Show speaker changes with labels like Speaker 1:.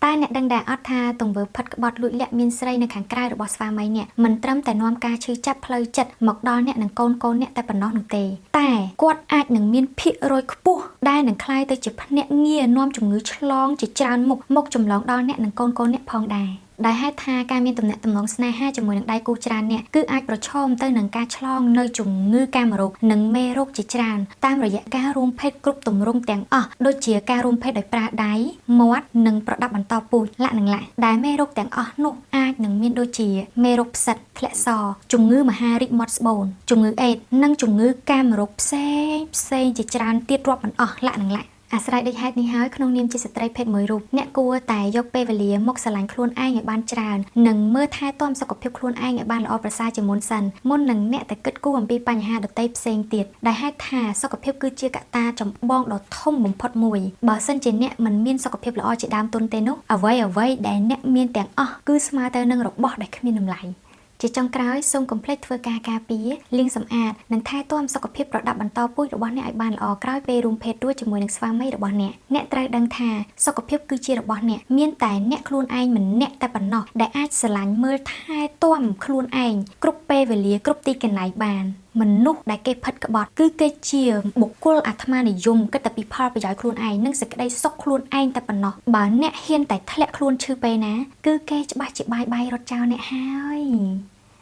Speaker 1: តែអ្នកដឹងដែរអត់ថាទង្វើផិតក្បត់លួចលាក់មានស្រីនៅខាងក្រៅរបស់ស្វាមីអ្នកមិនត្រឹមតែនាំការឈឺចាប់ផ្លូវចិត្តមកដល់អ្នកនិងកូនអ្នកតែប៉ុណ្ណោះនោះទេតែគាត់អាចនឹងមានភាគរយខ្ពស់ដែលនឹងคล้ายទៅជាភ្នាក់ងារនាំជំងឺឆ្លងជាច្រើនមុខមកចម្លងដល់អ្នកនិងកូនអ្នកផងដែរដែលហេតុថាការមានទំនាក់ទំនងស្នេហាជាមួយនឹងដៃគូច្រើនអ្នកគឺអាចប្រឈមទៅនឹងការឆ្លងនៅជំងឺកាមរោគនិងមេរោគជាច្រើនតាមរយៈការរួមភេទគ្រប់ទម្រង់ទាំងអស់ដូចជាការរួមភេទដោយប្រើដៃមាត់និងប្រដាប់បន្តពូជលក្ខណៈដែលមេរោគទាំងអស់នោះអាចនឹងមានដូចជាមេរោគផ្សិតធ្លាក់សជំងឺមហារីកមាត់ស្បូនជំងឺអេដស៍និងជំងឺកាមរោគផ្សេងជាច្រើនទៀតរាប់មិនអស់លក្ខណៈអាស្រ័យដូចហេតុនេះហើយក្នុងនាមជាស្ត្រីភេទមួយរូបអ្នកគួរតែយកពេលវេលាមកស្រឡាញ់ខ្លួនឯងឲ្យបានច្រើននិងមើលថែទាំសុខភាពខ្លួនឯងឲ្យបានល្អប្រសើរជាមុនសិនមុននឹងអ្នកតែគិតគូរអំពីបញ្ហាដទៃផ្សេងទៀតដែលហេតុថាសុខភាពគឺជាកត្តាចម្បងដ៏ធំបំផុតមួយបើសិនជាអ្នកមិនមានសុខភាពល្អជាដើមទុនទេនោះអ្វីដែលអ្នកមានទាំងអស់គឺស្មើទៅនឹងរបស់ដែលគ្មានតម្លៃជាចុងក្រោយសូមកុំភ្លេចធ្វើការការពារលាងសម្អាតនិងថែទាំសុខភាពប្រដាប់បន្តពូជរបស់អ្នកឲ្យបានល្អក្រោយពេលរួមភេទរួចជាមួយនឹងស្វាមីរបស់អ្នកត្រូវដឹងថាសុខភាពគឺជារបស់អ្នកមានតែអ្នកខ្លួនឯងម្នាក់តែប៉ុណ្ណោះដែលអាចស្រឡាញ់មើលថែទាំខ្លួនឯងគ្រប់ពេលវេលាគ្រប់ទីកន្លែងបានមនុស្សដែលគេផិតក្បត់គឺគេជាបុគ្គលអាត្មានិយមគិតតែពីផលប្រយោជន៍ខ្លួនឯងនិងសេចក្តីសុខខ្លួនឯងតែប៉ុណ្ណោះបើអ្នកហ៊ានតែធ្លាក់ខ្លួនឈឺពេលណាគឺគេច្បាស់ជាបាយរត់ចោលអ្នកហើយ